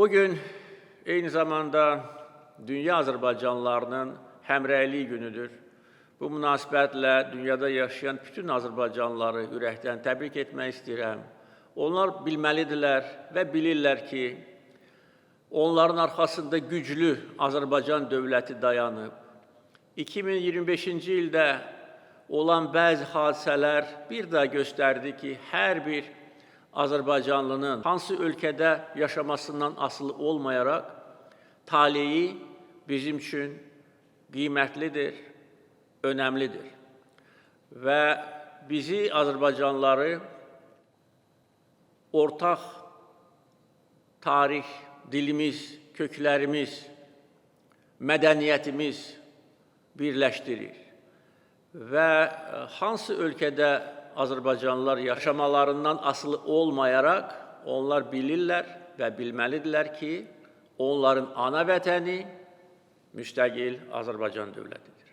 Bugün eyni zamanda dünya Azərbaycanlılarının həmrəylik günüdür. Bu münasibətlə dünyada yaşayan bütün Azərbaycanlıları ürəkdən təbrik etmək istəyirəm. Onlar bilməlidirlər və bilirlər ki, onların arxasında güclü Azərbaycan dövləti dayanıb. 2025-ci ildə olan bəzi hadisələr bir daha göstərdi ki, hər bir Azərbaycanlının hansı ölkədə yaşamasından asılı olmayaraq taleyi bizim üçün qiymətlidir, önəmlidir. Və bizi Azərbaycanlıları ortaq tarix, dilimiz, köklərimiz, mədəniyyətimiz birləşdirir. Və hansı ölkədə Azərbaycanlılar yaşamalarından asılı olmayaraq, onlar bilirlər və bilməlidirlər ki, onların ana vətəni müstəqil Azərbaycan dövlətidir.